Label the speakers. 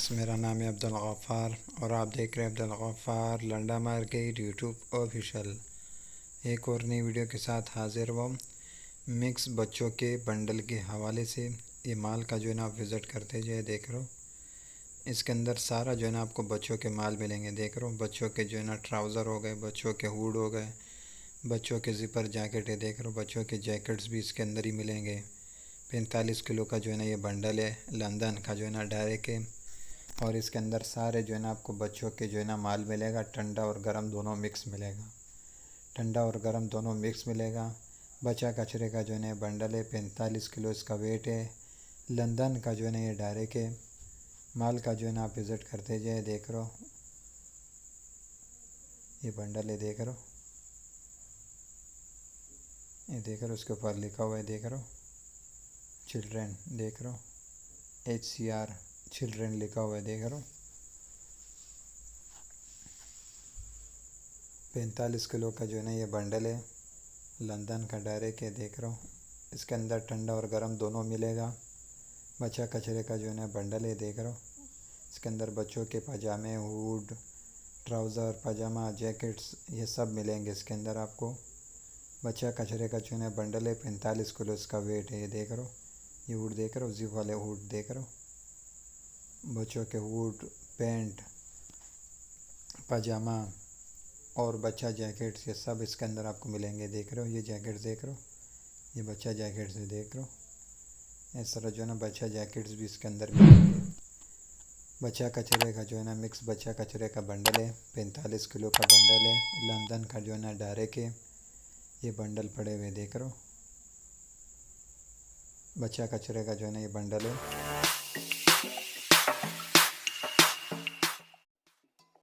Speaker 1: Friends, मेरा नाम है अब्दुल गफ़ार और आप देख रहे हैं Abdul Gaffar Landa market YouTube official. एक और नई वीडियो के साथ हाजिर हुआ। मिक्स बच्चों के बंडल के हवाले से ये माल का जो है ना आप विज़िट करते जाए। देख रहे हो इसके अंदर सारा जो है ना आपको बच्चों के माल मिलेंगे। देख रहे हो बच्चों के जो है ना ट्राउज़र हो गए, बच्चों के हुड हो गए, बच्चों के ज़िपर जैकेट है। देख रहे हो बच्चों के जैकेट्स भी इसके अंदर ही मिलेंगे। 45 किलो का जो है ना ये बंडल है, लंदन का जो है ना डायरेक्ट है। और इसके अंदर सारे जो है ना आपको बच्चों के जो है ना माल मिलेगा। ठंडा और गर्म दोनों मिक्स मिलेगा। ठंडा और गर्म दोनों मिक्स मिलेगा। बच्चा कचरे का जो है ना बंडल है, 45 किलो इसका वेट है। लंदन का जो है ना ये डायरेक्ट है। माल का जो है ना आप विज़िट करते जाए। देख रहे हो ये बंडल है, देख रहे हो, ये देख रहे हो उसके ऊपर लिखा हुआ है। देख रहे हो चिल्ड्रेन, देख रहे हो HCR चिल्ड्रेन लिखा हुआ है। देख रहे हो 45 किलो का जो है ना ये बंडल है, लंदन का डायरेक्ट है। देख रहा हूँ इसके अंदर ठंडा और गर्म दोनों मिलेगा। बच्चा कचरे का जो है ना बंडल है। देख रहा हूँ इसके अंदर बच्चों के पजामे, हुड, ट्राउज़र, पजामा, जैकेट्स ये सब मिलेंगे इसके अंदर आपको। बच्चा कचरे का जो है ना बंडल है, 45 किलो इसका वेट है। ये देख रहा हो, ये हुड देख रहा हो, जिप वाले हुड देख रहा हो। बच्चों के हुड, पैंट, पजामा और बच्चा जैकेट्स ये सब इसके अंदर आपको मिलेंगे। देख रहे हो ये जैकेट्स, देख रहे हो ये बच्चा जैकेट्स है। देख रहे हो इस तरह जो है ना बच्चा जैकेट्स भी इसके अंदर मिलेंगे। बच्चा कचरे का जो है ना मिक्स बच्चा कचरे का बंडल है, 45 किलो का बंडल है। लंदन का जो है ना डायरेक्ट है। ये बंडल पड़े हुए देख रहे हो, बच्चा कचरे का जो है ना ये बंडल है।